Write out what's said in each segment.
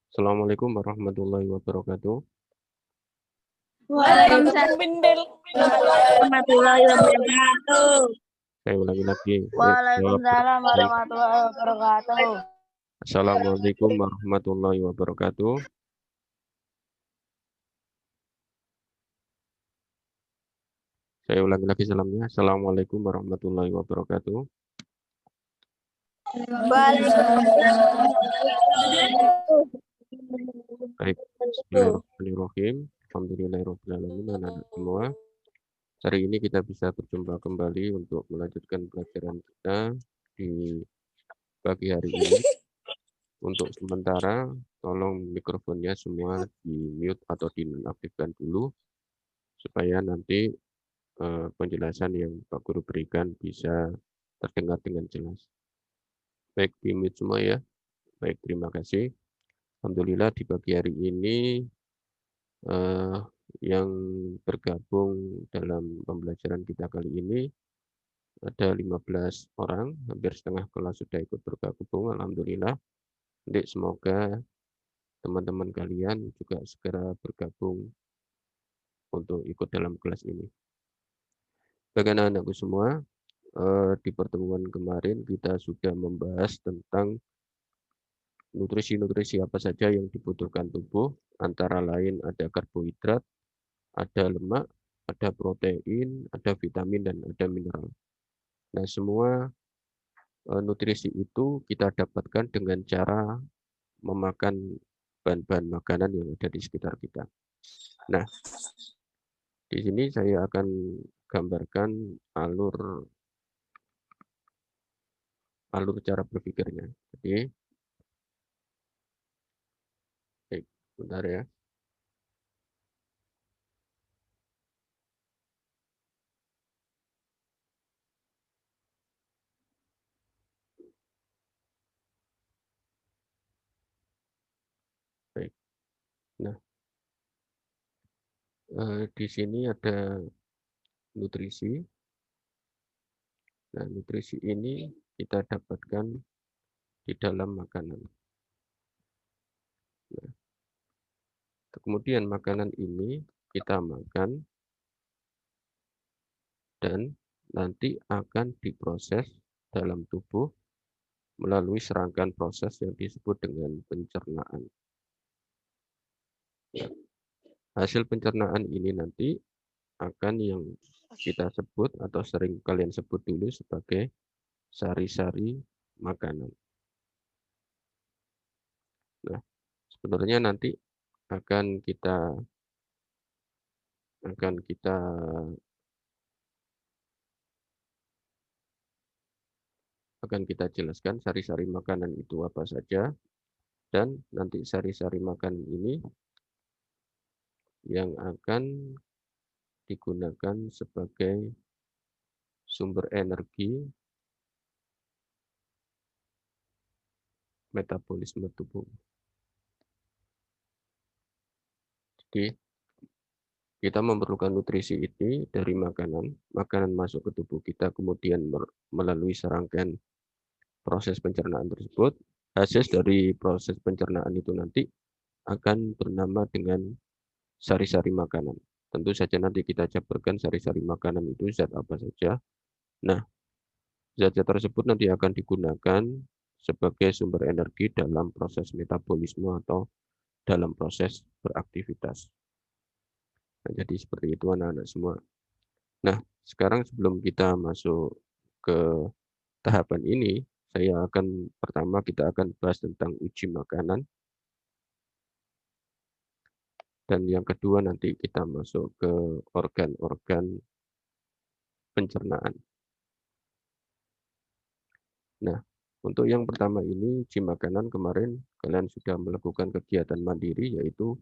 Assalamualaikum warahmatullahi wabarakatuh. Waalaikumsalam warahmatullahi wabarakatuh. Saya ulangi lagi. Waalaikumsalam warahmatullahi wabarakatuh. Assalamualaikum warahmatullahi wabarakatuh. Saya ulangi lagi salamnya. Assalamualaikum warahmatullahi wabarakatuh. Baik, bismillahirrahmanirrahim. Alhamdulillahirrahmanirrahim. Anak-anak semua. Hari ini kita bisa berjumpa kembali untuk melanjutkan pelajaran kita di pagi hari ini. Untuk sementara, tolong mikrofonnya semua di mute atau dinonaktifkan dulu, supaya nanti penjelasan yang Pak Guru berikan bisa terdengar dengan jelas. Baik, di mute semua ya. Baik, terima kasih. Alhamdulillah di pagi hari ini yang bergabung dalam pembelajaran kita kali ini ada 15 orang, hampir setengah kelas sudah ikut bergabung. Alhamdulillah. Nanti semoga teman-teman kalian juga segera bergabung untuk ikut dalam kelas ini. Bagi anak-anakku semua, di pertemuan kemarin kita sudah membahas tentang nutrisi-nutrisi apa saja yang dibutuhkan tubuh, antara lain ada karbohidrat, ada lemak, ada protein, ada vitamin, dan ada mineral. Nah, semua nutrisi itu kita dapatkan dengan cara memakan bahan-bahan makanan yang ada di sekitar kita. Nah, di sini saya akan gambarkan alur cara berpikirnya. Jadi, bentar ya. Baik. Nah, di sini ada nutrisi. Nah, nutrisi ini kita dapatkan di dalam makanan. Nah, kemudian makanan ini kita makan dan nanti akan diproses dalam tubuh melalui serangkaian proses yang disebut dengan pencernaan. Nah, hasil pencernaan ini nanti akan yang kita sebut atau sering kalian sebut dulu sebagai sari-sari makanan. Nah, sebenarnya nanti akan kita jelaskan sari-sari makanan itu apa saja, dan nanti sari-sari makanan ini yang akan digunakan sebagai sumber energi metabolisme tubuh. Jadi, kita memerlukan nutrisi ini dari makanan. Makanan masuk ke tubuh kita, kemudian melalui serangkaian proses pencernaan tersebut. Hasil dari proses pencernaan itu nanti akan bernama dengan sari-sari makanan. Tentu saja nanti kita jabarkan sari-sari makanan itu zat apa saja. Nah, zat-zat tersebut nanti akan digunakan sebagai sumber energi dalam proses metabolisme atau dalam proses beraktivitas. Nah, jadi seperti itu anak-anak semua. Nah, sekarang sebelum kita masuk ke tahapan ini, pertama kita akan bahas tentang uji makanan. Dan yang kedua nanti kita masuk ke organ-organ pencernaan. Nah, untuk yang pertama ini, uji makanan, kemarin kalian sudah melakukan kegiatan mandiri, yaitu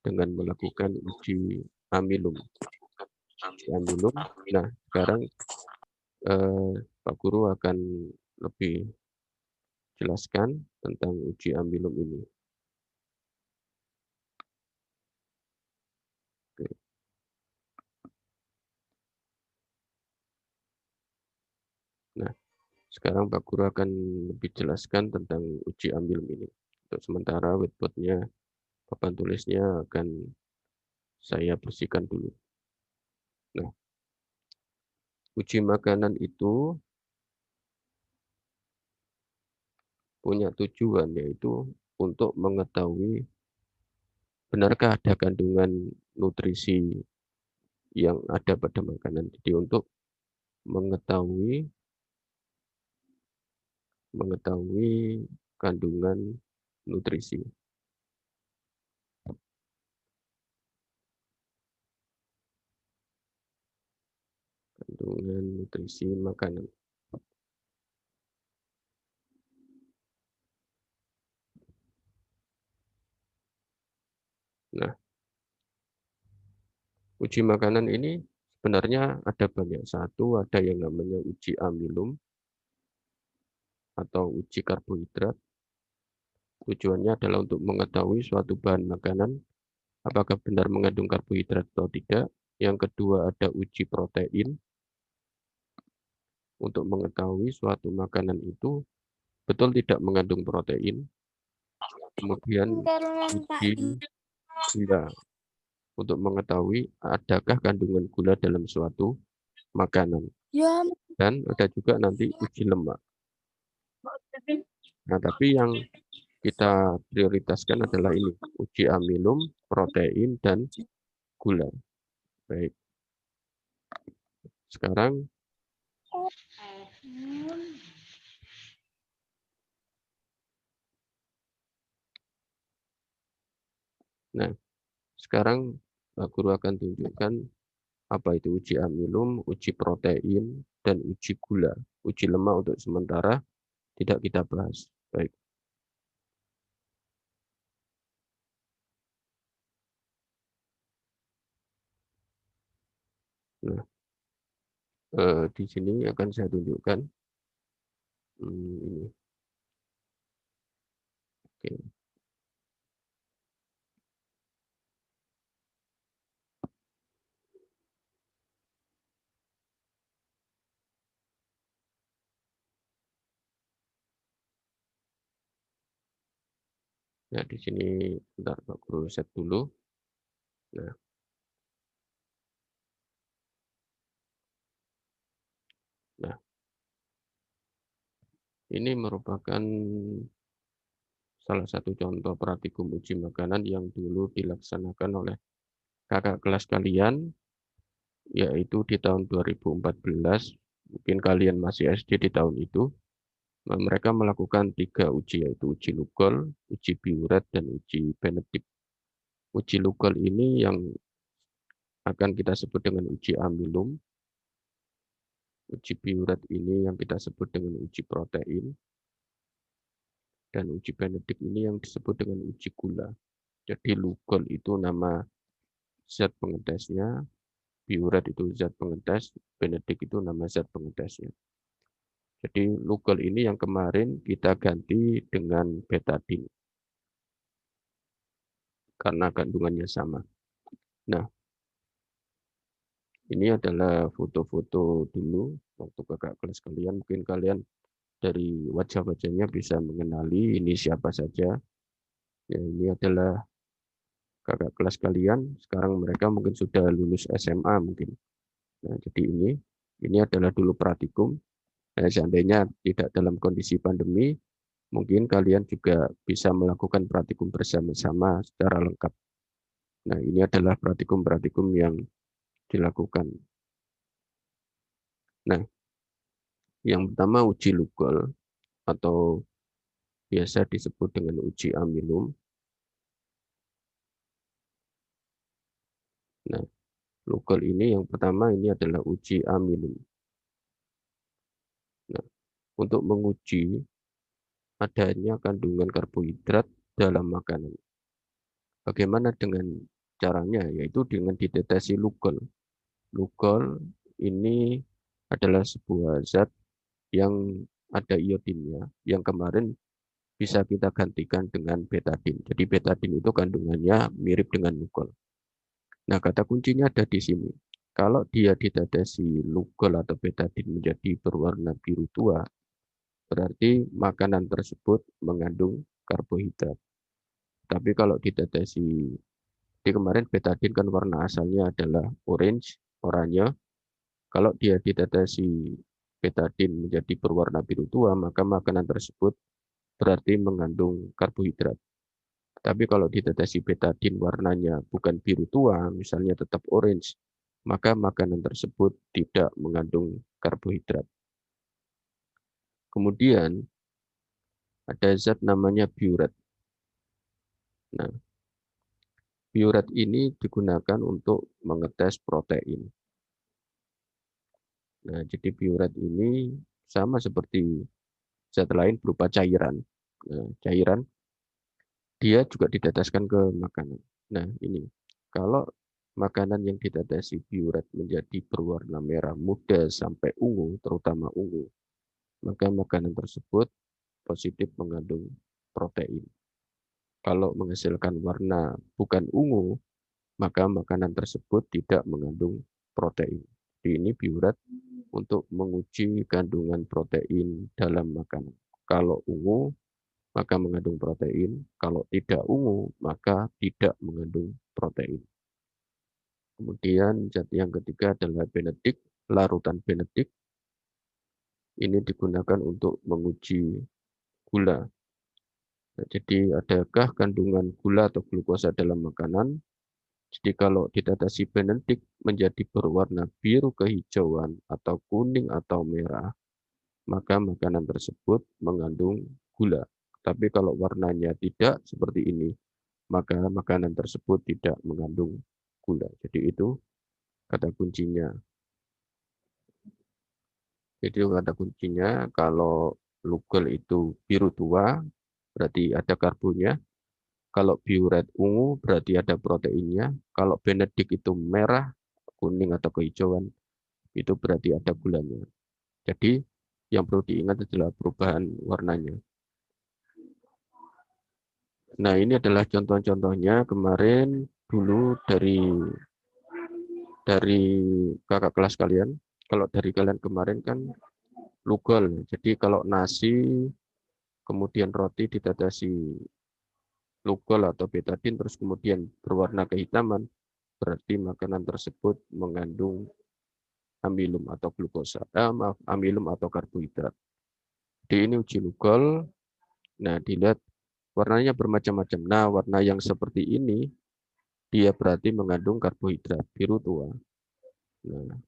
dengan melakukan uji amilum. Nah, sekarang Pak Guru akan lebih jelaskan tentang uji amilum ini. Oke. Nah, sekarang Pak Guru akan lebih jelaskan tentang uji amilum ini. Untuk sementara whiteboard-nya, papan tulisnya akan saya bersihkan dulu. Nah, uji makanan itu punya tujuan, yaitu untuk mengetahui benarkah ada kandungan nutrisi yang ada pada makanan. Jadi untuk mengetahui kandungan nutrisi. Kandungan nutrisi makanan. Nah, uji makanan ini sebenarnya ada banyak. Satu, ada yang namanya uji amilum atau uji karbohidrat. Tujuannya adalah untuk mengetahui suatu bahan makanan apakah benar mengandung karbohidrat atau tidak. Yang kedua, ada uji protein untuk mengetahui suatu makanan itu betul tidak mengandung protein. Kemudian uji gula untuk mengetahui adakah kandungan gula dalam suatu makanan. Ya. Dan ada juga nanti uji lemak. Nah, tapi yang kita prioritaskan adalah ini, uji amilum, protein, dan gula. Baik. Sekarang sekarang guru akan tunjukkan apa itu uji amilum, uji protein, dan uji gula. Uji lemak untuk sementara tidak kita bahas. Baik. Nah, di sini akan saya tunjukkan ini. Oke. Nah, di sini bentar Pak Guru set dulu. Nah, ini merupakan salah satu contoh praktikum uji makanan yang dulu dilaksanakan oleh kakak kelas kalian, yaitu di tahun 2014. Mungkin kalian masih SD di tahun itu. Mereka melakukan 3 uji, yaitu uji Lugol, uji Biuret, dan uji Benedict. Uji Lugol ini yang akan kita sebut dengan uji amilum. Uji Biuret ini yang kita sebut dengan uji protein. Dan uji Benedict ini yang disebut dengan uji gula. Jadi Lugol itu nama zat pengetesnya, Biuret itu zat pengetes, Benedict itu nama zat pengetesnya. Jadi Lugol ini yang kemarin kita ganti dengan betadine karena kandungannya sama. Nah, ini adalah foto-foto dulu waktu kakak kelas kalian. Mungkin kalian dari wajah-wajahnya bisa mengenali ini siapa saja. Ya, ini adalah kakak kelas kalian. Sekarang mereka mungkin sudah lulus SMA mungkin. Nah, jadi ini adalah dulu praktikum. Nah, seandainya tidak dalam kondisi pandemi, mungkin kalian juga bisa melakukan praktikum bersama-sama secara lengkap. Nah, ini adalah praktikum-praktikum yang dilakukan. Nah, yang pertama uji Lugol atau biasa disebut dengan uji amilum. Nah, Lugol ini yang pertama ini adalah uji amilum. Nah, untuk menguji adanya kandungan karbohidrat dalam makanan. Bagaimana dengan caranya? Yaitu dengan dideteksi Lugol. Lugol ini adalah sebuah zat yang ada iodinnya, yang kemarin bisa kita gantikan dengan betadine. Jadi betadine itu kandungannya mirip dengan Lugol. Nah, kata kuncinya ada di sini. Kalau dia dideteksi Lugol atau betadine menjadi berwarna biru tua, berarti makanan tersebut mengandung karbohidrat. Tapi kalau dideteksi, di kemarin betadin kan warna asalnya adalah orange, oranye. Kalau dia dideteksi betadin menjadi berwarna biru tua, maka makanan tersebut berarti mengandung karbohidrat. Tapi kalau dideteksi betadin warnanya bukan biru tua, misalnya tetap orange, maka makanan tersebut tidak mengandung karbohidrat. Kemudian ada zat namanya biuret. Nah, biuret ini digunakan untuk mengetes protein. Nah, jadi biuret ini sama seperti zat lain berupa cairan. Nah, cairan dia juga diteteskan ke makanan. Nah, ini kalau makanan yang ditetesi biuret menjadi berwarna merah muda sampai ungu, terutama ungu, maka makanan tersebut positif mengandung protein. Kalau menghasilkan warna bukan ungu, maka makanan tersebut tidak mengandung protein. Jadi ini biuret untuk menguji kandungan protein dalam makanan. Kalau ungu, maka mengandung protein. Kalau tidak ungu, maka tidak mengandung protein. Kemudian zat yang ketiga adalah benedik, larutan benedik. Ini digunakan untuk menguji gula. Nah, jadi adakah kandungan gula atau glukosa dalam makanan? Jadi kalau dideteksi benedik menjadi berwarna biru kehijauan atau kuning atau merah, maka makanan tersebut mengandung gula. Tapi kalau warnanya tidak seperti ini, maka makanan tersebut tidak mengandung gula. Jadi itu kata kuncinya. Jadi kata kuncinya kalau lugol itu biru tua, berarti ada karbonnya. Kalau biuret ungu, berarti ada proteinnya. Kalau benedik itu merah, kuning atau kehijauan, itu berarti ada gulanya. Jadi yang perlu diingat adalah perubahan warnanya. Nah, ini adalah contoh-contohnya kemarin dulu dari kakak kelas kalian. Kalau dari kalian kemarin kan lugol. Jadi kalau nasi kemudian roti ditetesi lugol atau betadin terus kemudian berwarna kehitaman, berarti makanan tersebut mengandung amilum atau glukosa. Maaf, amilum atau karbohidrat. Di ini uji lugol. Nah, dilihat warnanya bermacam-macam. Nah, warna yang seperti ini dia berarti mengandung karbohidrat biru tua. Nah,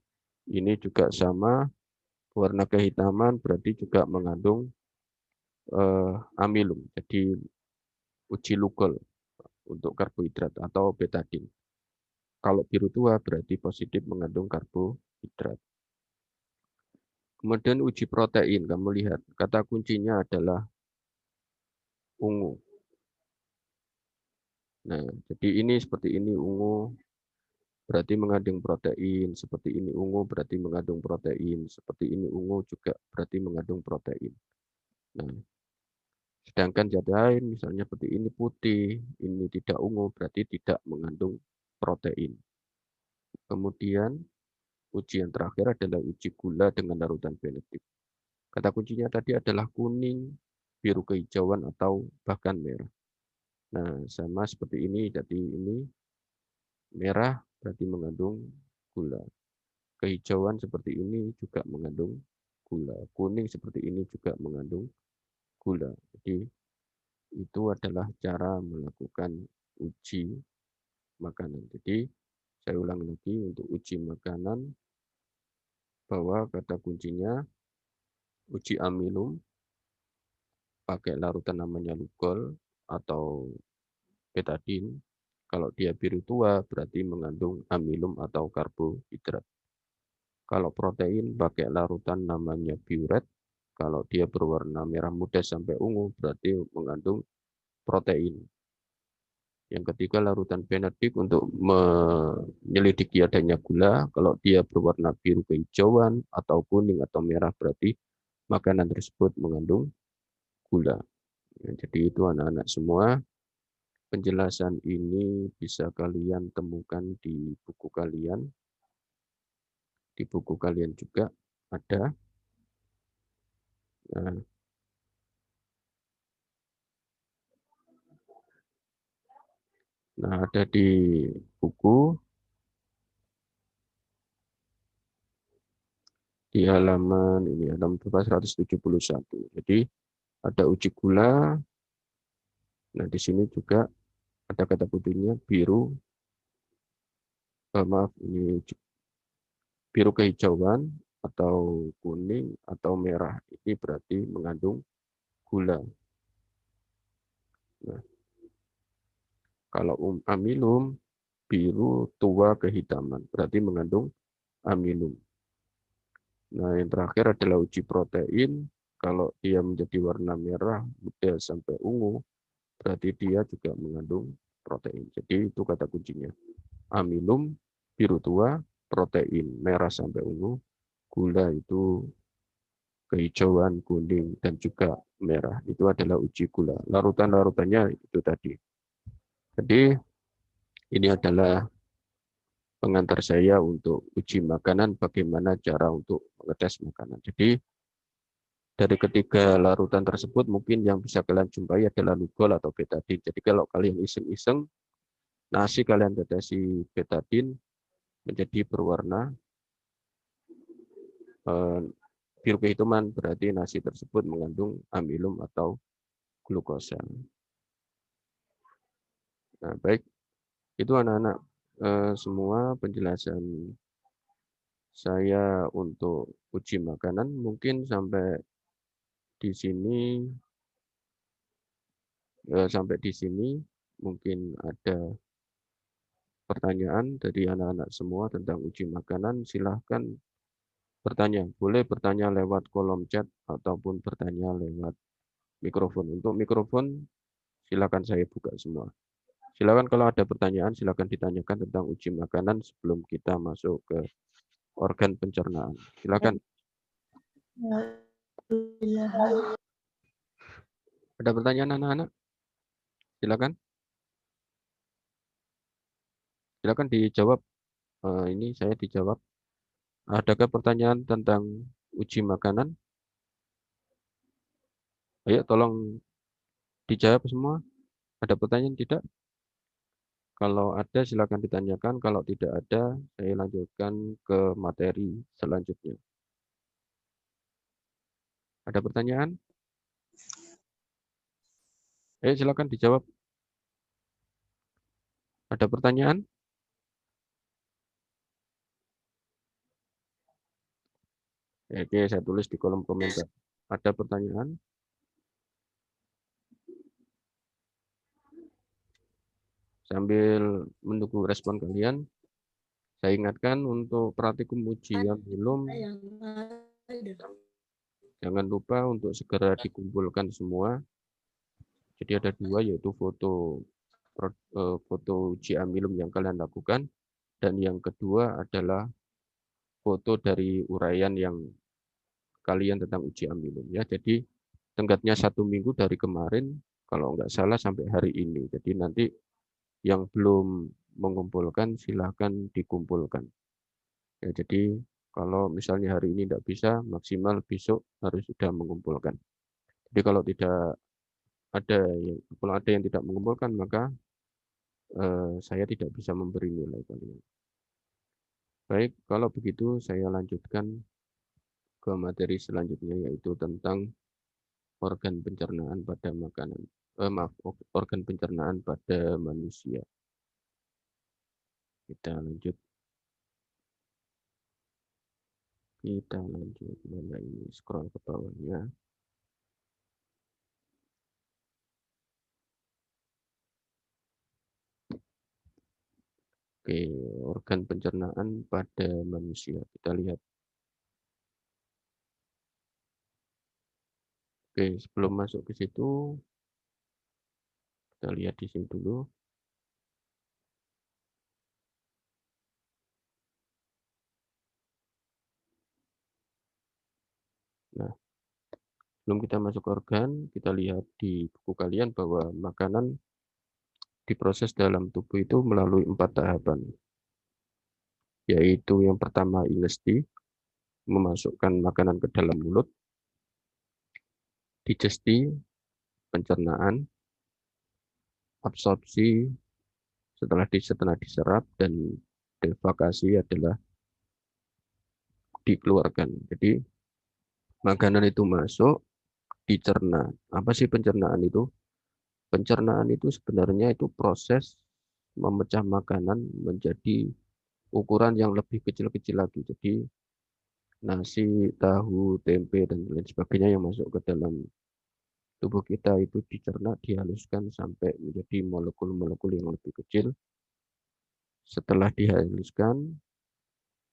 ini juga sama, warna kehitaman berarti juga mengandung amilum. Jadi uji lugol untuk karbohidrat atau betadin. Kalau biru tua berarti positif mengandung karbohidrat. Kemudian uji protein, kamu lihat kata kuncinya adalah ungu. Nah, jadi ini seperti ini ungu berarti mengandung protein, seperti ini ungu berarti mengandung protein, seperti ini ungu juga berarti mengandung protein. Nah, sedangkan zat lain misalnya seperti ini putih, ini tidak ungu berarti tidak mengandung protein. Kemudian uji yang terakhir adalah uji gula dengan larutan benedik. Kata kuncinya tadi adalah kuning, biru kehijauan atau bahkan merah. Nah, sama seperti ini, jadi ini merah berarti mengandung gula. Kehijauan seperti ini juga mengandung gula. Kuning seperti ini juga mengandung gula. Jadi itu adalah cara melakukan uji makanan. Jadi saya ulang lagi untuk uji makanan bahwa kata kuncinya uji amilum pakai larutan namanya lugol atau betadin. Kalau dia biru tua berarti mengandung amilum atau karbohidrat. Kalau protein pakai larutan namanya biuret. Kalau dia berwarna merah muda sampai ungu berarti mengandung protein. Yang ketiga larutan benedik untuk menyelidiki adanya gula. Kalau dia berwarna biru kehijauan atau kuning atau merah berarti makanan tersebut mengandung gula. Ya, jadi itu anak-anak semua. Penjelasan ini bisa kalian temukan di buku kalian. Di buku kalian juga ada. Nah, Nah, ada di buku di halaman ini halaman 171. Jadi ada uji gula. Nah, di sini juga ada kata kuncinya biru. Maaf, ini biru kehijauan atau kuning atau merah. Ini berarti mengandung gula. Nah, kalau amilum biru tua kehitaman berarti mengandung amilum. Nah, yang terakhir adalah uji protein. Kalau dia menjadi warna merah, muda sampai ungu, berarti dia juga mengandung protein. Jadi itu kata kuncinya. Amilum, biru tua, protein, merah sampai ungu, gula itu kehijauan, kuning, dan juga merah. Itu adalah uji gula. Larutan-larutannya itu tadi. Jadi ini adalah pengantar saya untuk uji makanan, bagaimana cara untuk mengetes makanan. Jadi dari ketiga larutan tersebut mungkin yang bisa kalian jumpai adalah lugol atau betadin. Jadi kalau kalian iseng-iseng, nasi kalian tetesi betadin menjadi berwarna biru kehitaman, berarti nasi tersebut mengandung amilum atau glukosa. Nah, baik, itu anak-anak semua penjelasan saya untuk uji makanan. Mungkin sampai di sini mungkin ada pertanyaan dari anak-anak semua tentang uji makanan. Silahkan bertanya. Boleh bertanya lewat kolom chat ataupun bertanya lewat mikrofon. Untuk mikrofon silakan saya buka semua. Silakan kalau ada pertanyaan silakan ditanyakan tentang uji makanan sebelum kita masuk ke organ pencernaan. Silakan. Ada pertanyaan anak-anak? Silakan. Silakan dijawab. Ini saya dijawab. Adakah pertanyaan tentang uji makanan? Ayo tolong dijawab semua. Ada pertanyaan tidak? Kalau ada silakan ditanyakan. Kalau tidak ada, saya lanjutkan ke materi selanjutnya. Ada pertanyaan? Ayo silakan dijawab. Ada pertanyaan? Oke, saya tulis di kolom komentar. Ada pertanyaan? Sambil menunggu respon kalian, saya ingatkan untuk praktikum ujian belum, jangan lupa untuk segera dikumpulkan semua. Jadi ada dua, yaitu foto uji amilum yang kalian lakukan, dan yang kedua adalah foto dari uraian yang kalian tentang uji amilum. Ya, jadi tenggatnya 1 minggu dari kemarin, kalau nggak salah sampai hari ini. Jadi nanti yang belum mengumpulkan silahkan dikumpulkan. Ya, jadi kalau misalnya hari ini tidak bisa, maksimal besok harus sudah mengumpulkan. Jadi kalau ada yang tidak mengumpulkan, maka saya tidak bisa memberi nilai kalian. Baik, kalau begitu saya lanjutkan ke materi selanjutnya, yaitu tentang organ pencernaan pada makanan. Organ pencernaan pada manusia. Kita lanjut. Mana ini? Scroll ke bawahnya. Oke, organ pencernaan pada manusia. Kita lihat. Oke, sebelum masuk ke situ, kita lihat di sini dulu. Nah, sebelum kita masuk ke organ, kita lihat di buku kalian bahwa makanan diproses dalam tubuh itu melalui 4 tahapan. Yaitu yang pertama ingesti, memasukkan makanan ke dalam mulut, digesti, pencernaan, absorpsi, setelah diserap, dan defekasi adalah dikeluarkan. Jadi makanan itu masuk, dicerna. Apa sih pencernaan itu? Pencernaan itu sebenarnya itu proses memecah makanan menjadi ukuran yang lebih kecil-kecil lagi. Jadi nasi, tahu, tempe, dan lain sebagainya yang masuk ke dalam tubuh kita itu dicerna, dihaluskan sampai menjadi molekul-molekul yang lebih kecil. Setelah dihaluskan,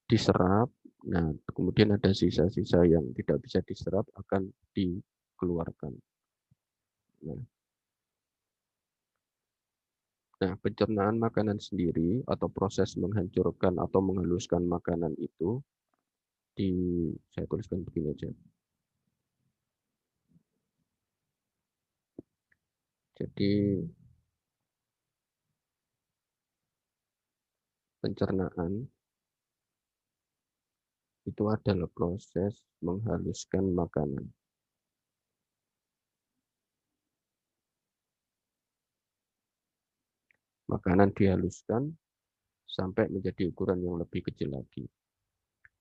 diserap. Nah, kemudian ada sisa-sisa yang tidak bisa diserap akan dikeluarkan. Nah, pencernaan makanan sendiri atau proses menghancurkan atau menghaluskan makanan itu saya tuliskan begini aja. Jadi pencernaan itu adalah proses menghaluskan makanan. Makanan dihaluskan sampai menjadi ukuran yang lebih kecil lagi.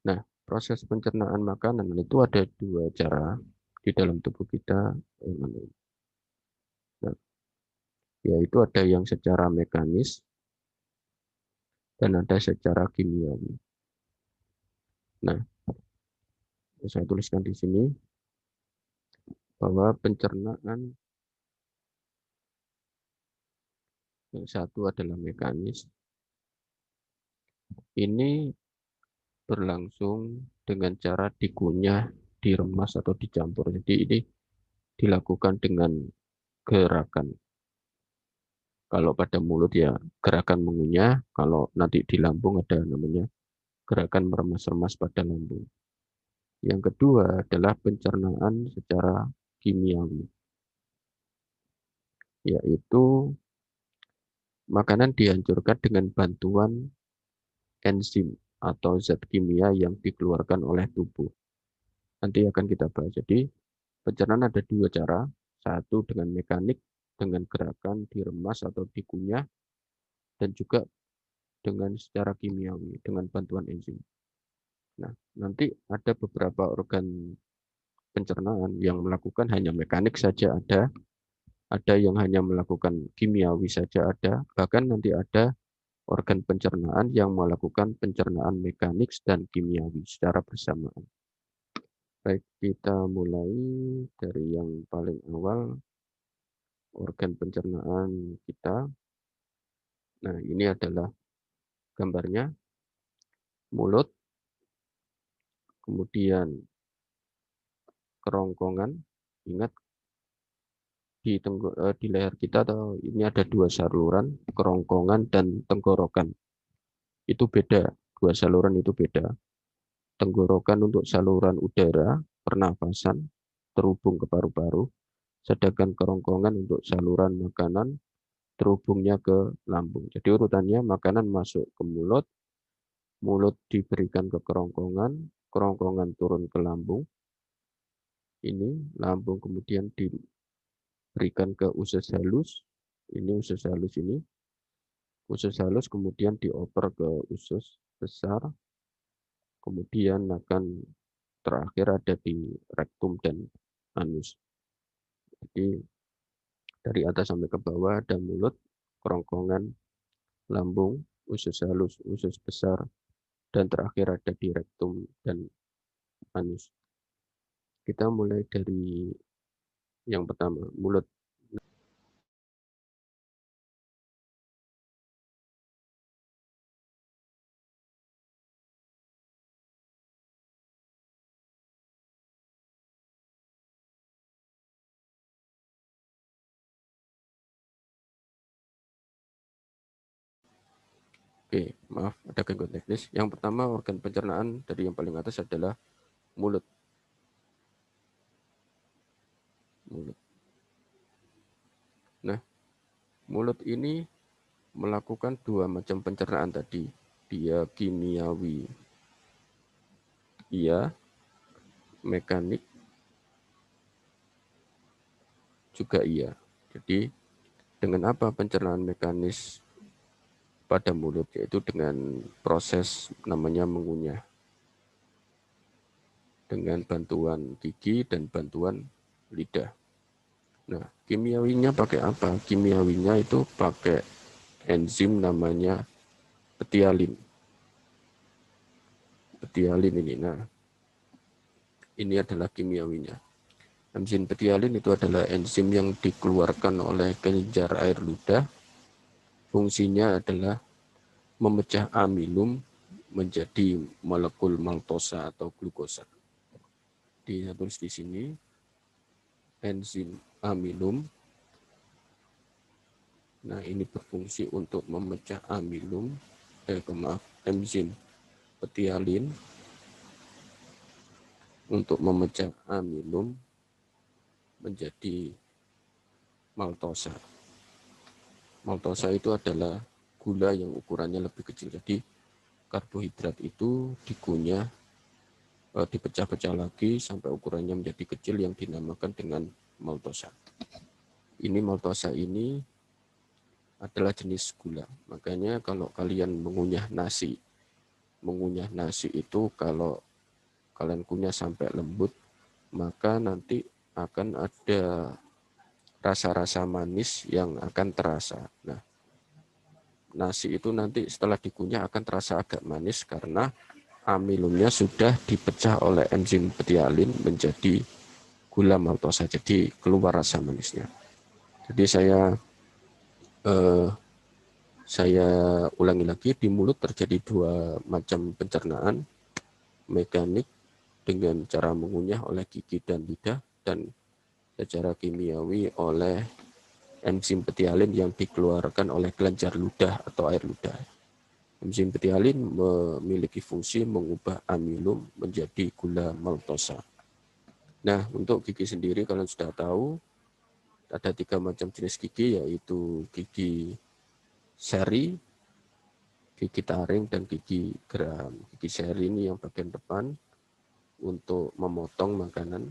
Nah, proses pencernaan makanan itu ada dua cara di dalam tubuh kita, nah, yaitu ada yang secara mekanis dan ada secara kimiawi. Nah, saya tuliskan di sini bahwa pencernaan yang satu adalah mekanis. Ini berlangsung dengan cara dikunyah, diremas, atau dicampur. Jadi ini dilakukan dengan gerakan. Kalau pada mulut ya gerakan mengunyah, kalau nanti di lambung ada namanya gerakan meremas-remas pada lambung. Yang kedua adalah pencernaan secara kimiawi, yaitu makanan dihancurkan dengan bantuan enzim atau zat kimia yang dikeluarkan oleh tubuh. Nanti akan kita bahas. Jadi pencernaan ada dua cara, satu dengan mekanik, dengan gerakan diremas atau dikunyah, dan juga dengan secara kimiawi, dengan bantuan enzim. Nah, nanti ada beberapa organ pencernaan yang melakukan hanya mekanik saja ada yang hanya melakukan kimiawi saja ada, bahkan nanti ada organ pencernaan yang melakukan pencernaan mekanik dan kimiawi secara bersamaan. Baik, kita mulai dari yang paling awal, organ pencernaan kita. Nah, ini adalah gambarnya, mulut, kemudian kerongkongan. Ingat, di leher kita ini ada dua saluran, kerongkongan dan tenggorokan. Itu beda, dua saluran itu beda. Tenggorokan untuk saluran udara, pernafasan, terhubung ke paru-paru, sedangkan kerongkongan untuk saluran makanan, terhubungnya ke lambung. Jadi urutannya makanan masuk ke mulut, mulut diberikan ke kerongkongan, kerongkongan turun ke lambung. Ini lambung kemudian diberikan ke usus halus. Ini usus halus ini. Usus halus kemudian dioper ke usus besar, kemudian akan terakhir ada di rektum dan anus. Jadi dari atas sampai ke bawah ada mulut, kerongkongan, lambung, usus halus, usus besar, dan terakhir ada di rektum dan anus. Kita mulai dari yang pertama, mulut. Oke, maaf ada gangguan teknis. Yang pertama organ pencernaan dari yang paling atas adalah mulut. Mulut. Nah, mulut ini melakukan dua macam pencernaan tadi. Dia kimiawi, iya, mekanik juga iya. Jadi Dengan apa pencernaan mekanis pada mulut? Yaitu dengan proses namanya mengunyah. Dengan bantuan gigi dan bantuan lidah. Nah, kimiawinya pakai apa? Kimiawinya itu pakai enzim namanya petialin. Petialin ini. Nah, ini adalah kimiawinya. Enzim petialin itu adalah enzim yang dikeluarkan oleh kelenjar air ludah. Fungsinya adalah memecah amilum menjadi molekul maltosa atau glukosa. Ditulis di sini enzim amilum. Nah, ini berfungsi untuk memecah amilum, enzim petialin untuk memecah amilum menjadi maltosa. Maltosa itu adalah gula yang ukurannya lebih kecil. Jadi karbohidrat itu dikunyah, dipecah-pecah lagi sampai ukurannya menjadi kecil yang dinamakan dengan maltosa. Ini maltosa ini adalah jenis gula. Makanya kalau kalian mengunyah nasi itu kalau kalian kunyah sampai lembut, maka nanti akan ada rasa-rasa manis yang akan terasa. Nah, nasi itu nanti setelah dikunyah akan terasa agak manis karena amilumnya sudah dipecah oleh enzim petialin menjadi gula maltosa. Jadi keluar rasa manisnya. Jadi saya ulangi lagi, di mulut terjadi dua macam pencernaan, mekanik dengan cara mengunyah oleh gigi dan lidah, dan secara kimiawi oleh enzim petialin yang dikeluarkan oleh kelenjar ludah atau air ludah. Enzim petialin memiliki fungsi mengubah amilum menjadi gula maltosa. Nah, untuk gigi sendiri kalian sudah tahu ada 3 macam jenis gigi, yaitu gigi seri, gigi taring, dan gigi geram. Gigi seri ini yang bagian depan untuk memotong makanan.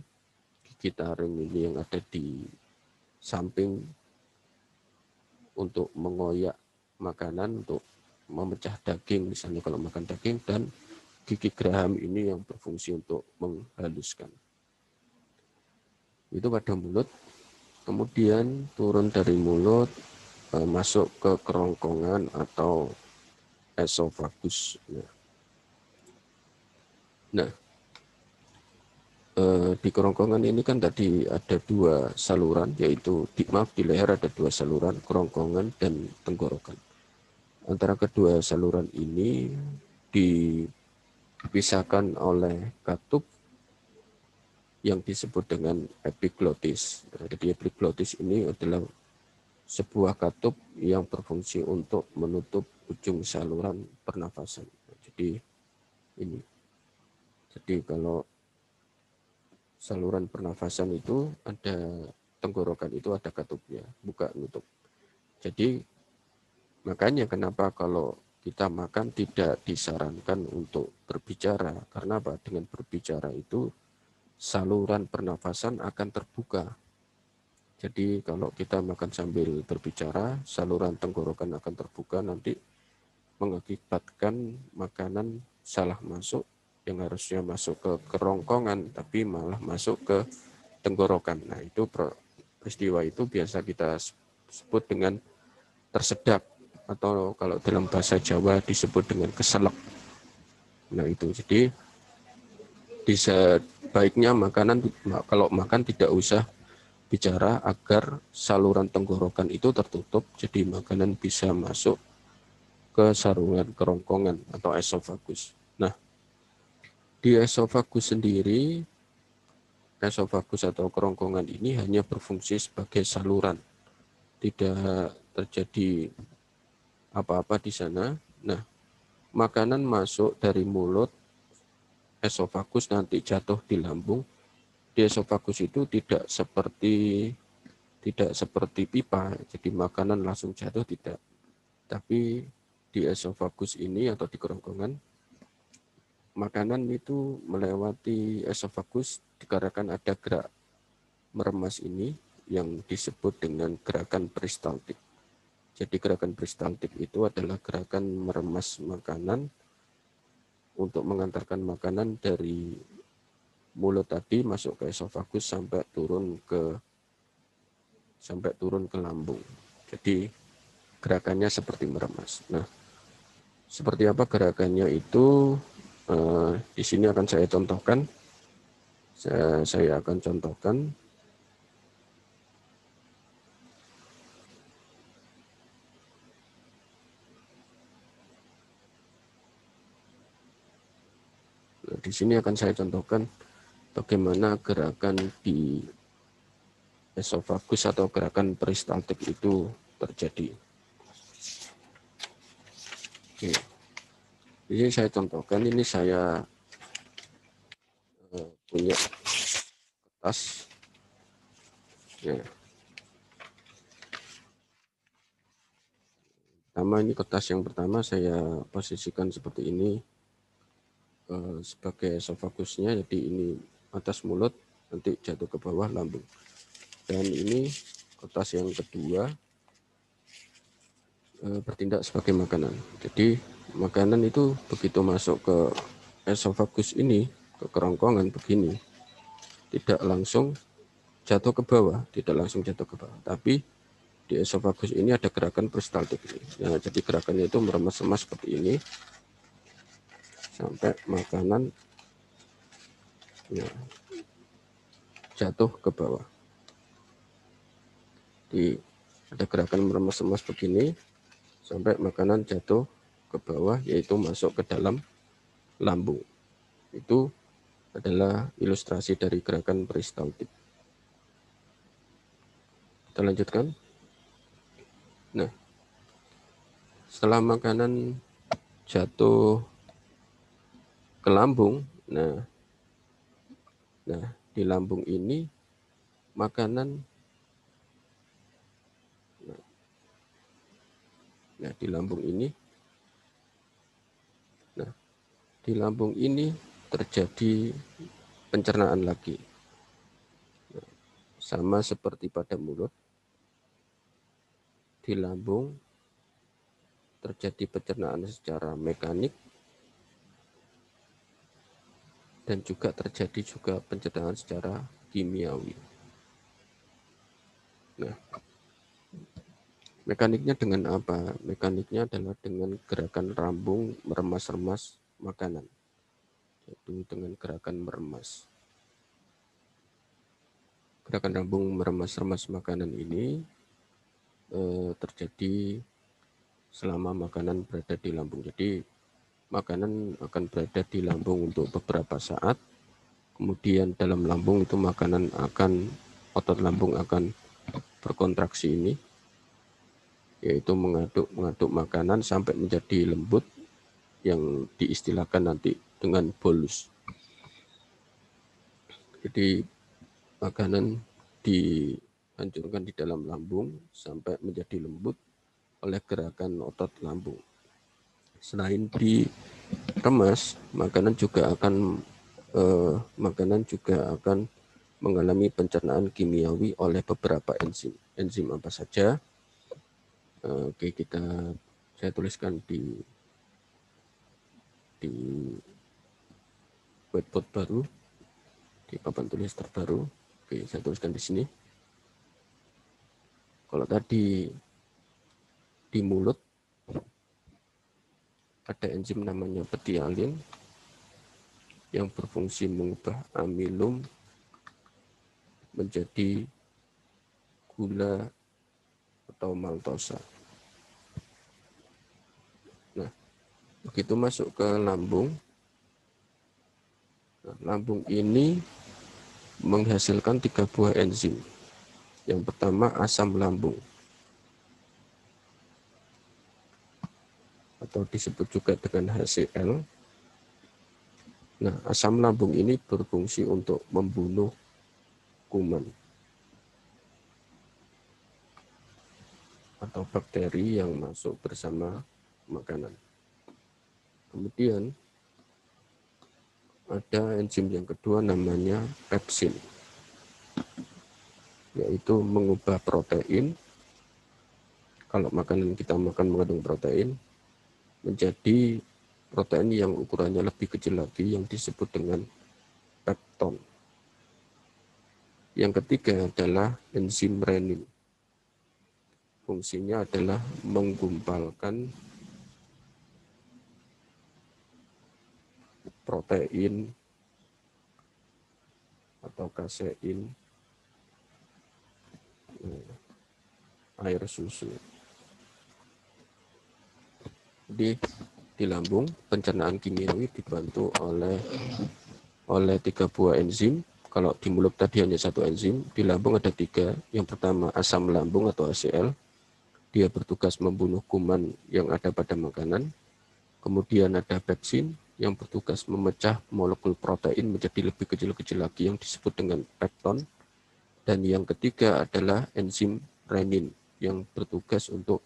Gigi taring ini yang ada di samping untuk mengoyak makanan, untuk memecah daging, misalnya kalau makan daging, dan gigi geraham ini yang berfungsi untuk menghaluskan. Itu pada mulut, kemudian turun dari mulut, masuk ke kerongkongan atau esofagus. Nah, di kerongkongan ini kan tadi ada 2 saluran, yaitu di leher ada 2 saluran, kerongkongan dan tenggorokan. Antara kedua saluran ini dipisahkan oleh katup yang disebut dengan epiglotis. Jadi epiglotis ini adalah sebuah katup yang berfungsi untuk menutup ujung saluran pernafasan. Jadi ini. Jadi kalau saluran pernafasan itu ada tenggorokan itu ada katupnya, buka nutup. Jadi makanya kenapa kalau kita makan tidak disarankan untuk berbicara. Karena apa? Dengan berbicara itu saluran pernafasan akan terbuka. Jadi kalau kita makan sambil berbicara, saluran tenggorokan akan terbuka, nanti mengakibatkan makanan salah masuk, yang harusnya masuk ke kerongkongan, tapi malah masuk ke tenggorokan. Nah, itu peristiwa itu biasa kita sebut dengan tersedak, atau kalau dalam bahasa Jawa disebut dengan keselak. Nah, itu jadi baiknya makanan, kalau makan tidak usah bicara agar saluran tenggorokan itu tertutup, jadi makanan bisa masuk ke saluran kerongkongan atau esofagus. Nah, di esofagus sendiri, esofagus atau kerongkongan ini hanya berfungsi sebagai saluran, tidak terjadi apa-apa di sana. Nah, makanan masuk dari mulut, esofagus nanti jatuh di lambung. Di esofagus itu tidak seperti pipa, jadi makanan langsung jatuh, tidak. Tapi di esofagus ini atau di kerongkongan, makanan itu melewati esofagus dikarenakan ada gerak meremas ini, yang disebut dengan gerakan peristaltik. Jadi gerakan peristaltik itu adalah gerakan meremas makanan untuk mengantarkan makanan dari mulut tadi masuk ke esofagus sampai turun ke lambung. Jadi gerakannya seperti meremas. Nah, seperti apa gerakannya itu di sini akan saya contohkan. Saya akan contohkan. Nah, di sini akan saya contohkan bagaimana gerakan di esofagus atau gerakan peristaltik itu terjadi. Oke. Ini saya contohkan, ini saya punya kertas. Ya. Ini kertas yang pertama saya posisikan seperti ini sebagai esofagusnya, jadi ini atas mulut, nanti jatuh ke bawah lambung. Dan ini kertas yang kedua bertindak sebagai makanan. Jadi makanan itu begitu masuk ke esofagus ini, ke kerongkongan begini, tidak langsung jatuh ke bawah, tapi di esofagus ini ada gerakan peristaltik ini. Ya, jadi gerakannya itu meremas-remas seperti ini sampai makanan ya, jatuh ke bawah. Jadi ada gerakan meremas-remas begini sampai makanan jatuh ke bawah, yaitu masuk ke dalam lambung. Itu adalah ilustrasi dari gerakan peristaltik. Kita lanjutkan. Nah, setelah makanan jatuh ke lambung, nah di lambung ini makanan, di lambung ini terjadi pencernaan lagi. Nah, sama seperti pada mulut, di lambung terjadi pencernaan secara mekanik dan juga terjadi pencernaan secara kimiawi. Nah, mekaniknya dengan apa? Mekaniknya adalah dengan gerakan lambung meremas-remas makanan, yaitu dengan gerakan meremas. Gerakan lambung meremas-remas makanan ini terjadi selama makanan berada di lambung. Jadi makanan akan berada di lambung untuk beberapa saat, kemudian dalam lambung itu otot lambung akan berkontraksi ini, yaitu mengaduk makanan sampai menjadi lembut yang diistilahkan nanti dengan bolus. Jadi makanan dihancurkan di dalam lambung sampai menjadi lembut oleh gerakan otot lambung. Selain diremas, makanan juga akan mengalami pencernaan kimiawi oleh beberapa enzim. Enzim apa saja? Oke, saya tuliskan di whiteboard baru, di papan tulis terbaru. Oke, saya tuliskan di sini. Kalau tadi di mulut ada enzim namanya betialin yang berfungsi mengubah amilum menjadi gula atau maltosa. Nah, begitu masuk ke lambung, lambung ini menghasilkan 3 buah enzim. Yang pertama asam lambung, atau disebut juga dengan HCl. Nah, asam lambung ini berfungsi untuk membunuh kuman atau bakteri yang masuk bersama makanan. Kemudian ada enzim yang kedua namanya pepsin. yaitu mengubah protein, kalau makanan kita makan mengandung protein, menjadi protein yang ukurannya lebih kecil lagi yang disebut dengan pepton. Yang ketiga adalah enzim renin. Fungsinya adalah menggumpalkan protein atau kasein air susu. Jadi di lambung pencernaan kimiawi dibantu oleh 3 buah enzim. Kalau di mulut tadi hanya 1 enzim, di lambung ada 3. Yang pertama asam lambung atau ACL. Dia bertugas membunuh kuman yang ada pada makanan. Kemudian ada pepsin yang bertugas memecah molekul protein menjadi lebih kecil-kecil lagi yang disebut dengan pepton. Dan yang ketiga adalah enzim renin yang bertugas untuk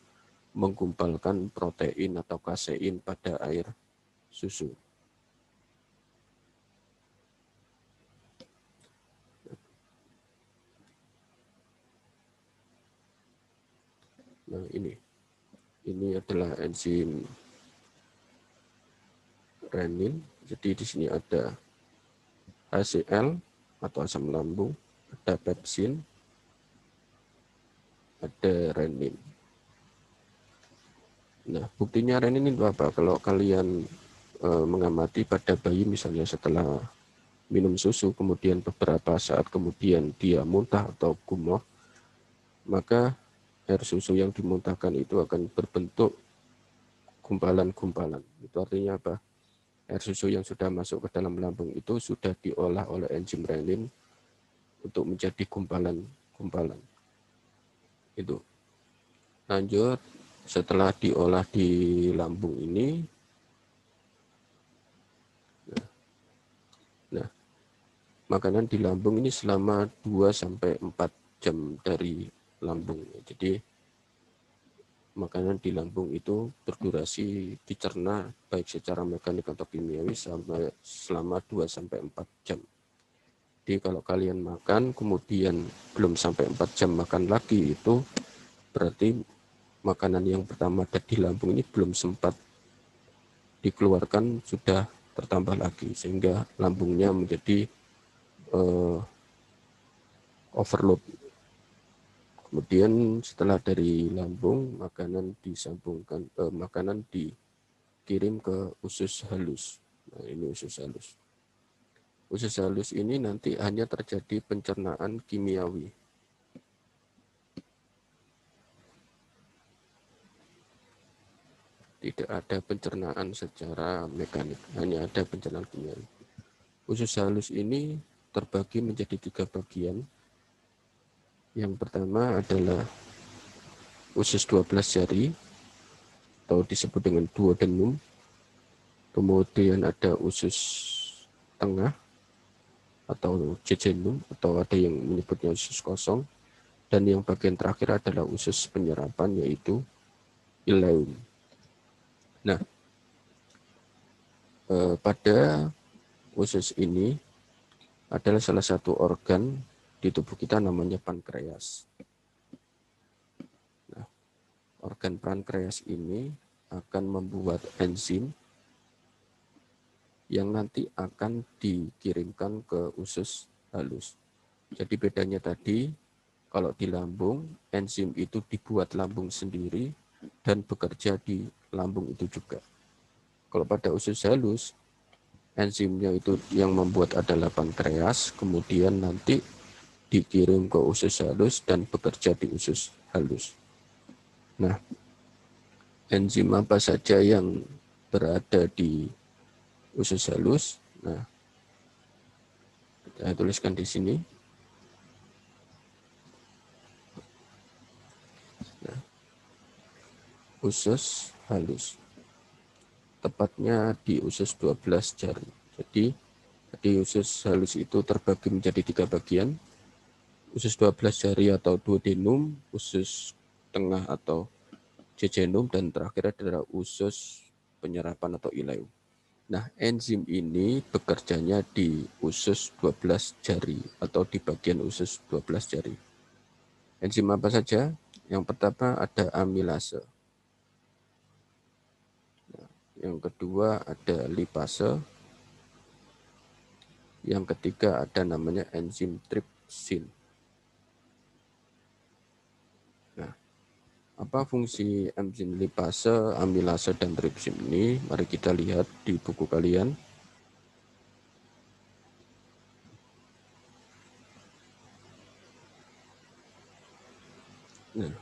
menggumpalkan protein atau kasein pada air susu. Nah, ini adalah enzim renin. Jadi di sini ada HCl atau asam lambung, ada pepsin, ada renin. Nah, buktinya renin itu apa? Kalau kalian mengamati pada bayi misalnya setelah minum susu, kemudian beberapa saat kemudian dia muntah atau gumoh, maka air susu yang dimuntahkan itu akan berbentuk gumpalan-gumpalan. Itu artinya apa? Air susu yang sudah masuk ke dalam lambung itu sudah diolah oleh enzim renin untuk menjadi gumpalan-gumpalan. Itu. Lanjut, setelah diolah di lambung ini, nah, makanan di lambung ini selama 2-4 jam dari lambung. Jadi makanan di lambung itu berdurasi dicerna baik secara mekanik atau kimiawi selama 2-4 jam. Jadi kalau kalian makan kemudian belum sampai 4 jam makan lagi, itu berarti makanan yang pertama ada di lambung ini belum sempat dikeluarkan sudah tertambah lagi sehingga lambungnya menjadi overload. Kemudian setelah dari lambung makanan dikirim ke usus halus. Nah, ini usus halus. Usus halus ini nanti hanya terjadi pencernaan kimiawi. Tidak ada pencernaan secara mekanik, hanya ada pencernaan kimiawi. Usus halus ini terbagi menjadi 3 bagian. Yang pertama adalah usus 12 jari atau disebut dengan duodenum. Kemudian ada usus tengah atau jejunum, atau ada yang menyebutnya usus kosong. Dan yang bagian terakhir adalah usus penyerapan, yaitu ileum. Nah, pada usus ini adalah salah satu organ di tubuh kita namanya pankreas. Nah, organ pankreas ini akan membuat enzim yang nanti akan dikirimkan ke usus halus. Jadi bedanya tadi, kalau di lambung, enzim itu dibuat lambung sendiri dan bekerja di lambung itu juga. Kalau pada usus halus, enzimnya itu yang membuat adalah pankreas, kemudian nanti dikirim ke usus halus dan bekerja di usus halus. Nah, enzim apa saja yang berada di usus halus? Nah, saya tuliskan di sini. Nah, usus halus, tepatnya di usus 12 jari. Jadi usus halus itu terbagi menjadi 3 bagian. Usus 12 jari atau duodenum, usus tengah atau jejunum, dan terakhir adalah usus penyerapan atau ileum. Nah, enzim ini bekerjanya di usus 12 jari atau di bagian usus 12 jari. Enzim apa saja? Yang pertama ada amilase. Yang kedua ada lipase. Yang ketiga ada namanya enzim tripsin. Nah, apa fungsi enzim lipase, amilase, dan tripsin ini? Mari kita lihat di buku kalian. Nah,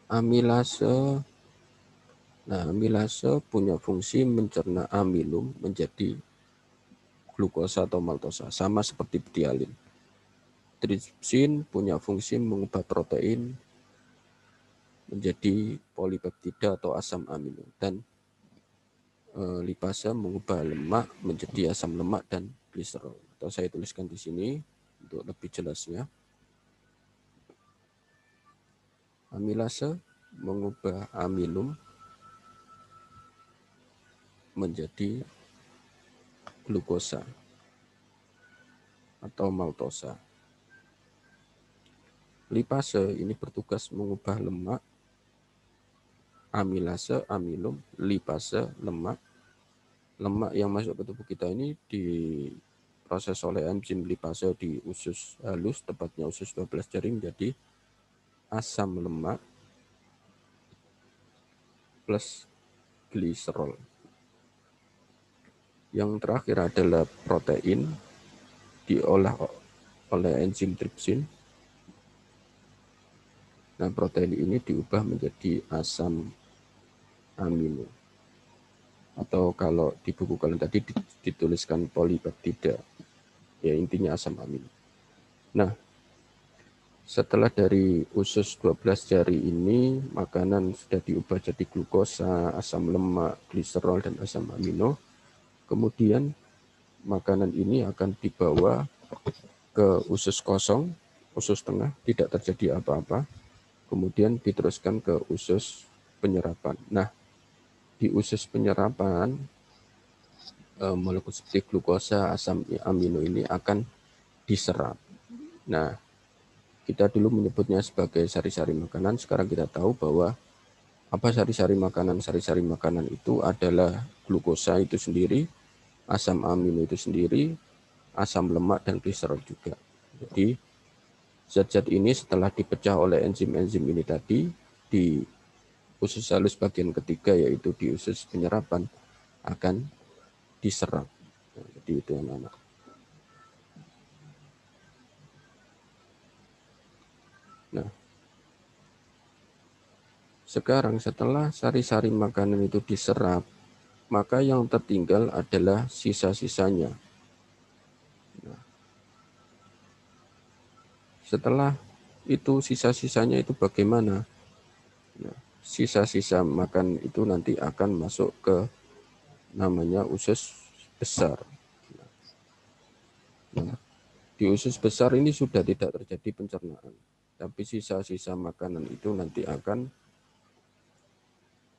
amilase. Nah, amilase punya fungsi mencerna amilum menjadi glukosa atau maltosa, sama seperti ptialin. Tripsin punya fungsi mengubah protein menjadi polipeptida atau asam amino, dan lipase mengubah lemak menjadi asam lemak dan gliserol. Atau saya tuliskan di sini untuk lebih jelasnya. Amilase mengubah amilum menjadi glukosa atau maltosa. Lipase ini bertugas mengubah lemak, amilase, amilum, lipase, lemak. Lemak yang masuk ke tubuh kita ini diproses oleh enzim lipase di usus halus, tepatnya usus 12 jari, menjadi asam lemak plus gliserol. Yang terakhir adalah protein diolah oleh enzim tripsin. Nah, protein ini diubah menjadi asam amino. Atau kalau di buku kalian tadi dituliskan polipeptida, ya intinya asam amino. Nah, setelah dari usus 12 jari ini, makanan sudah diubah jadi glukosa, asam lemak, gliserol, dan asam amino. Kemudian makanan ini akan dibawa ke usus kosong, usus tengah, tidak terjadi apa-apa. Kemudian diteruskan ke usus penyerapan. Nah, di usus penyerapan, molekul seperti glukosa, asam amino ini akan diserap. Nah, kita dulu menyebutnya sebagai sari-sari makanan, sekarang kita tahu bahwa apa sari-sari makanan? Sari-sari makanan itu adalah glukosa itu sendiri, asam amino itu sendiri, asam lemak, dan gliserol juga. Jadi, zat-zat ini setelah dipecah oleh enzim-enzim ini tadi, di usus halus bagian ketiga, yaitu di usus penyerapan, akan diserap. Nah, jadi itu anak-anak. Nah, sekarang setelah sari-sari makanan itu diserap, maka yang tertinggal adalah sisa-sisanya. Nah, setelah itu sisa-sisanya itu bagaimana? Nah, sisa-sisa makan itu nanti akan masuk ke namanya usus besar. Nah, di usus besar ini sudah tidak terjadi pencernaan, tapi sisa-sisa makanan itu nanti akan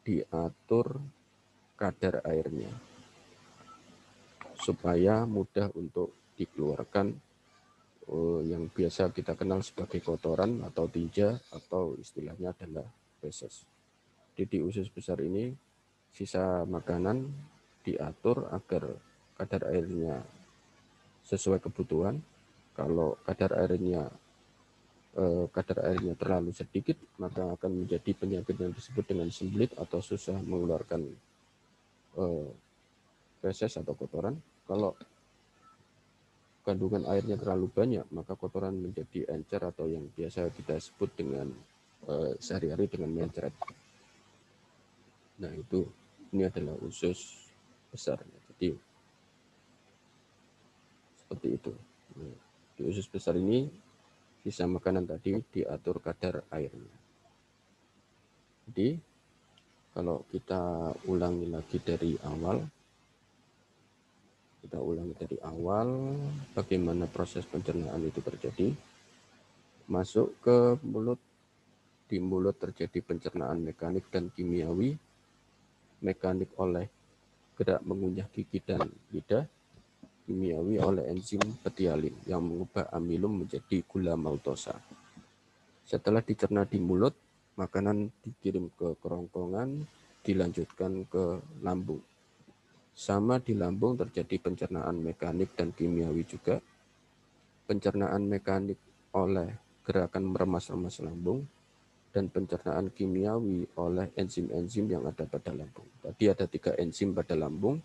diatur kadar airnya supaya mudah untuk dikeluarkan, yang biasa kita kenal sebagai kotoran atau tinja, atau istilahnya adalah feses. Jadi di usus besar ini sisa makanan diatur agar kadar airnya sesuai kebutuhan. Kalau kadar airnya terlalu sedikit, maka akan menjadi penyakit yang disebut dengan sembelit atau susah mengeluarkan feses atau kotoran. Kalau kandungan airnya terlalu banyak, maka kotoran menjadi encer atau yang biasa kita sebut dengan sehari-hari dengan mencret. Nah, ini adalah usus besar. Jadi seperti itu. Nah, di usus besar ini sisa makanan tadi diatur kadar airnya. Jadi kalau kita ulangi lagi dari awal, bagaimana proses pencernaan itu terjadi. Masuk ke mulut, di mulut terjadi pencernaan mekanik dan kimiawi. Mekanik oleh gerak mengunyah gigi dan lidah, kimiawi oleh enzim betialin yang mengubah amilum menjadi gula maltosa. Setelah dicerna di mulut, makanan dikirim ke kerongkongan, dilanjutkan ke lambung. Sama di lambung terjadi pencernaan mekanik dan kimiawi juga. Pencernaan mekanik oleh gerakan meremas-remas lambung, dan pencernaan kimiawi oleh enzim-enzim yang ada pada lambung. Tadi ada 3 enzim pada lambung,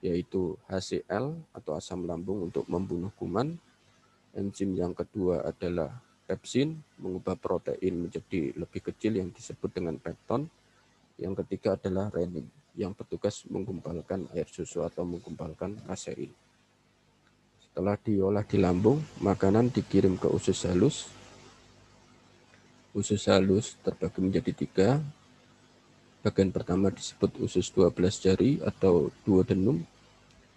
yaitu HCl atau asam lambung untuk membunuh kuman. Enzim yang kedua adalah pepsin, mengubah protein menjadi lebih kecil yang disebut dengan pepton. Yang ketiga adalah renin, yang bertugas menggumpalkan air susu atau menggumpalkan kasein. Setelah diolah di lambung, makanan dikirim ke usus halus. Usus halus terbagi menjadi 3. Bagian pertama disebut usus 12 jari atau duodenum.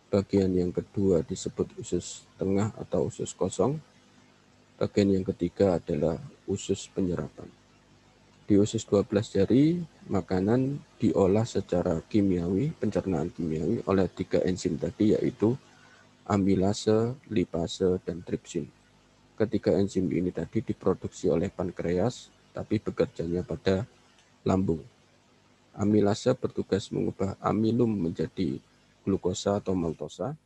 Bagian yang kedua disebut usus tengah atau usus kosong. Bagian yang ketiga adalah usus penyerapan. Di usus 12 jari, makanan diolah secara kimiawi, pencernaan kimiawi oleh 3 enzim tadi, yaitu amilase, lipase, dan tripsin. Ketiga enzim ini tadi diproduksi oleh pankreas, tapi bekerjanya pada lambung. Amilase bertugas mengubah amilum menjadi glukosa atau maltosa.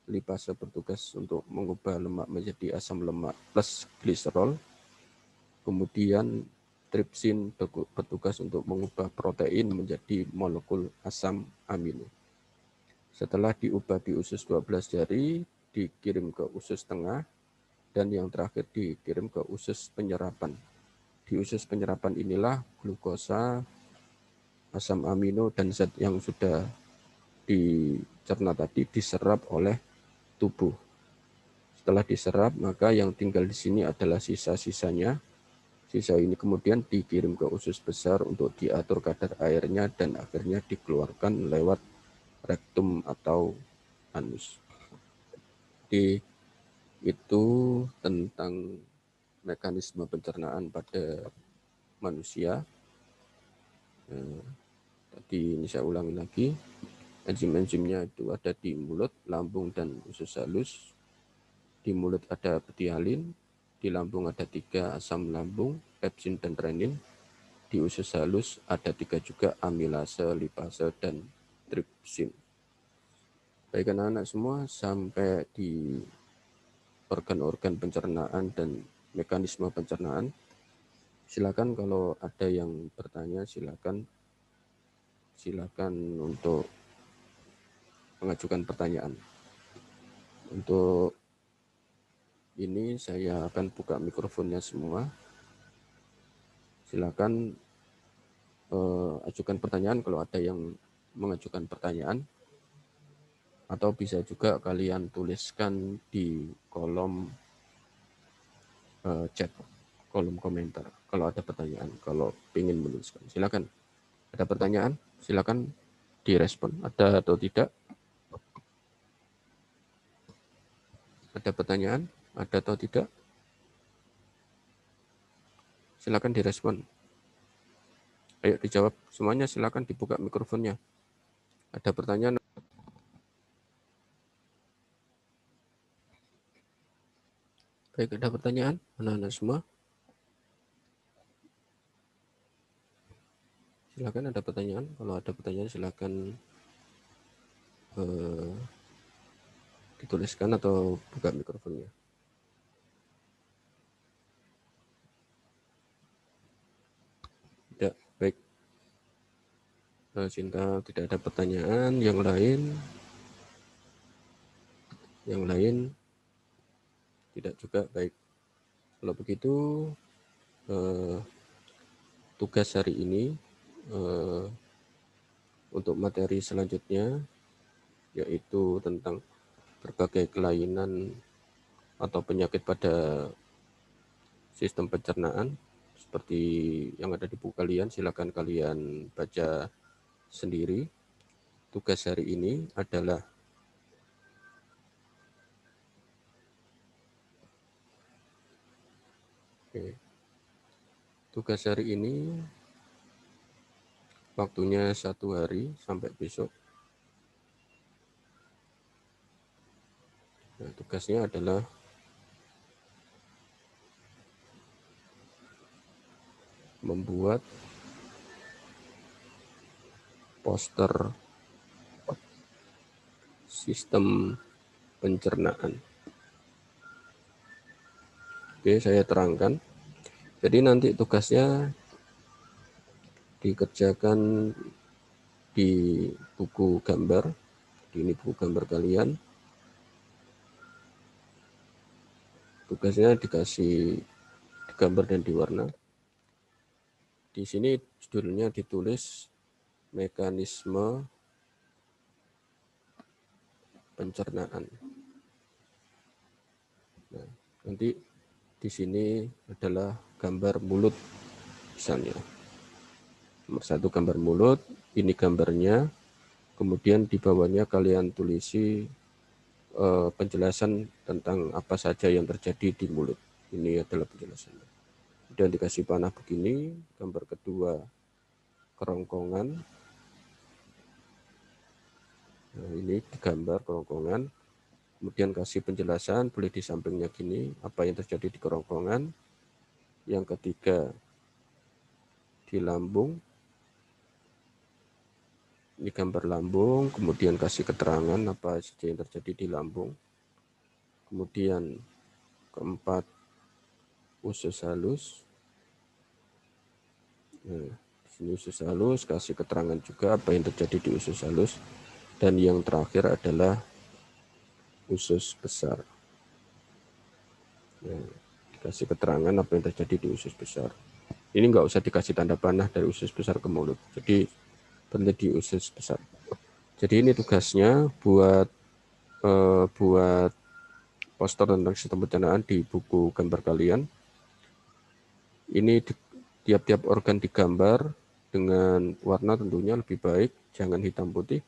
Lipase bertugas untuk mengubah lemak menjadi asam lemak plus gliserol. Kemudian tripsin bertugas untuk mengubah protein menjadi molekul asam amino. Setelah diubah di usus 12 jari, dikirim ke usus tengah, dan yang terakhir dikirim ke usus penyerapan. Di usus penyerapan inilah glukosa, asam amino, dan zat yang sudah dicerna tadi diserap oleh tubuh. Setelah diserap, maka yang tinggal di sini adalah sisa-sisanya. Sisa ini kemudian dikirim ke usus besar untuk diatur kadar airnya dan akhirnya dikeluarkan lewat rektum atau anus. Jadi itu tentang mekanisme pencernaan pada manusia. Tadi ini saya ulangi lagi. Enzim-enzimnya itu ada di mulut, lambung, dan usus halus. Di mulut ada betialin, di lambung ada 3 asam lambung, pepsin dan renin. Di usus halus ada 3 juga, amilase, lipase, dan tripsin. Baik anak-anak semua, sampai di organ-organ pencernaan dan mekanisme pencernaan. Silakan kalau ada yang bertanya, silakan untuk mengajukan pertanyaan. Untuk ini saya akan buka mikrofonnya semua. Silakan ajukan pertanyaan kalau ada yang mengajukan pertanyaan, atau bisa juga kalian tuliskan di kolom chat, kolom komentar kalau ada pertanyaan, kalau ingin menuliskan. Silakan. Ada pertanyaan? Silakan direspon. Ada atau tidak? Ada pertanyaan? Ada atau tidak? Silakan direspon. Ayo dijawab semuanya, silakan dibuka mikrofonnya. Ada pertanyaan? Baik, ada pertanyaan? Anak-anak semua? Silakan, ada pertanyaan. Kalau ada pertanyaan silakan dituliskan atau buka mikrofonnya. Tidak, baik. Cinta, tidak ada pertanyaan. Yang lain tidak juga. Baik. Kalau begitu tugas hari ini untuk materi selanjutnya yaitu tentang berbagai kelainan atau penyakit pada sistem pencernaan seperti yang ada di buku kalian. Silakan kalian baca sendiri. Tugas hari ini adalah tugas hari ini waktunya 1 hari sampai besok. tugasnya adalah membuat poster sistem pencernaan. Oke, saya terangkan. Jadi nanti tugasnya dikerjakan di buku gambar. Ini buku gambar kalian. Tugasnya dikasih gambar dan diwarna. Di sini judulnya ditulis mekanisme pencernaan. Nah, nanti di sini adalah gambar mulut misalnya. Nomor 1 gambar mulut, ini gambarnya. Kemudian di bawahnya kalian tulisi penjelasan tentang apa saja yang terjadi di mulut. Ini adalah penjelasannya. Dan dikasih panah begini. Gambar kedua kerongkongan. Nah, ini digambar kerongkongan. Kemudian kasih penjelasan, boleh di sampingnya gini, apa yang terjadi di kerongkongan. Yang ketiga di lambung. Ini gambar lambung, kemudian kasih keterangan apa saja yang terjadi di lambung. Kemudian keempat, usus halus. Nah, di sini usus halus, kasih keterangan juga apa yang terjadi di usus halus. Dan yang terakhir adalah usus besar. Nah, dikasih keterangan apa yang terjadi di usus besar. Ini nggak usah dikasih tanda panah dari usus besar ke mulut. Jadi berhenti di usus besar. Jadi ini tugasnya buat poster tentang sistem pencernaan di buku gambar kalian. Ini tiap-tiap organ digambar dengan warna tentunya lebih baik, jangan hitam putih.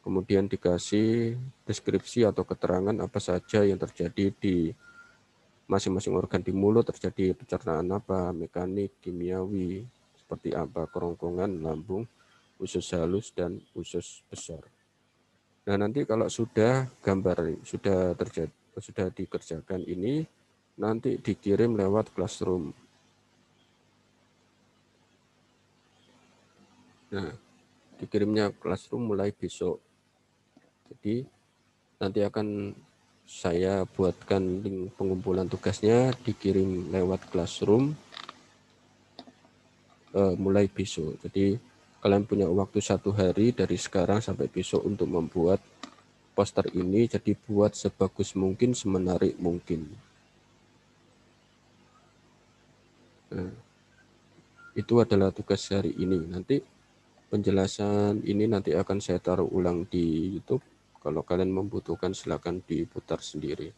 Kemudian dikasih deskripsi atau keterangan apa saja yang terjadi di masing-masing organ di mulut, terjadi pencernaan apa, mekanik, kimiawi, seperti apa, kerongkongan, lambung, usus halus, dan usus besar. Nah, nanti kalau sudah gambar sudah dikerjakan ini, nanti dikirim lewat Classroom. Nah, dikirimnya Classroom mulai besok. Jadi nanti akan saya buatkan link pengumpulan tugasnya, dikirim lewat Classroom mulai besok. Jadi kalian punya waktu 1 hari dari sekarang sampai besok untuk membuat poster ini. Jadi buat sebagus mungkin, semenarik mungkin. Nah, itu adalah tugas hari ini. Nanti penjelasan ini nanti akan saya taruh ulang di YouTube. Kalau kalian membutuhkan silakan diputar sendiri.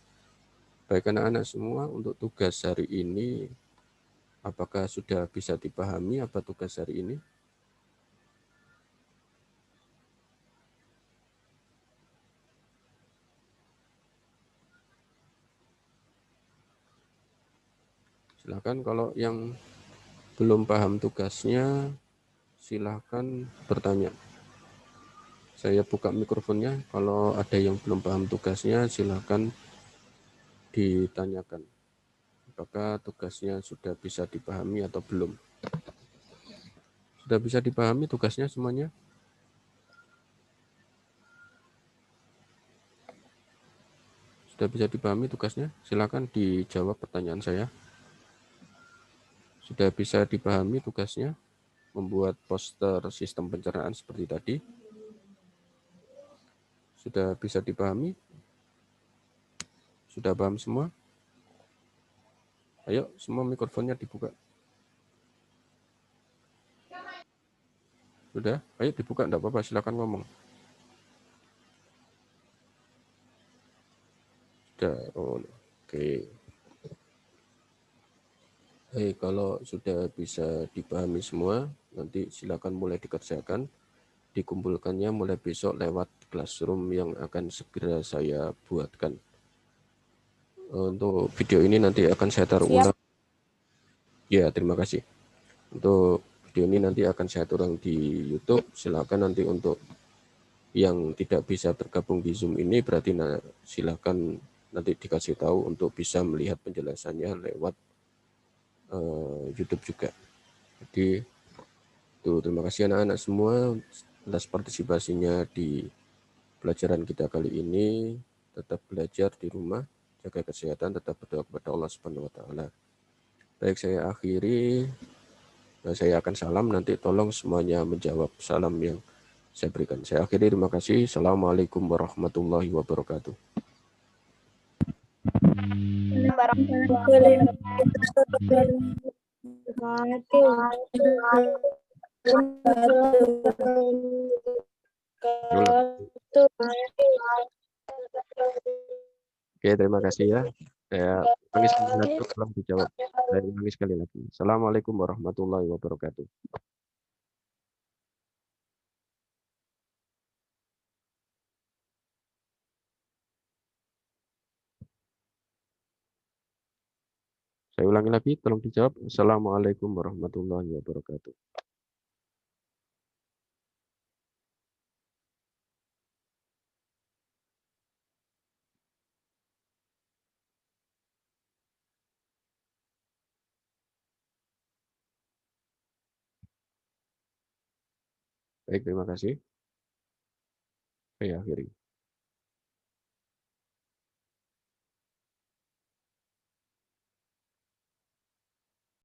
Baik anak-anak semua, untuk tugas hari ini apakah sudah bisa dipahami apa tugas hari ini? Silakan kalau yang belum paham tugasnya, silakan bertanya. Saya buka mikrofonnya. Kalau ada yang belum paham tugasnya, silakan ditanyakan. Apakah tugasnya sudah bisa dipahami atau belum? Sudah bisa dipahami tugasnya semuanya? Sudah bisa dipahami tugasnya? Silakan dijawab pertanyaan saya. Sudah bisa dipahami tugasnya? Membuat poster sistem pencernaan seperti tadi? Sudah bisa dipahami? Sudah paham semua? Ayo, semua mikrofonnya dibuka. Sudah? Ayo dibuka, enggak apa-apa, silakan ngomong. Sudah, oh, oke. Hei, kalau sudah bisa dipahami semua, nanti silakan mulai dikerjakan. Dikumpulkannya mulai besok lewat Classroom yang akan segera saya buatkan. Untuk video ini nanti akan saya taruh ulang. Ya, terima kasih. Untuk video ini nanti akan saya taruh di YouTube. Silakan nanti untuk yang tidak bisa tergabung di Zoom ini, berarti silakan nanti dikasih tahu untuk bisa melihat penjelasannya lewat YouTube juga. Jadi terima kasih anak-anak semua atas partisipasinya di pelajaran kita kali ini. Tetap belajar di rumah, jaga kesehatan, tetap berdoa kepada Allah Subhanahu wa taala. Baik, saya akhiri. Saya akan salam, nanti tolong semuanya menjawab salam yang saya berikan. Saya akhiri, terima kasih. Assalamualaikum warahmatullahi wabarakatuh. Oke, terima kasih ya. Saya ulangi sekali lagi, tolong dijawab. Saya ulangi sekali lagi. Assalamualaikum warahmatullahi wabarakatuh. Saya ulangi lagi, tolong dijawab. Assalamualaikum warahmatullahi wabarakatuh. Baik, terima kasih. Saya akhiri.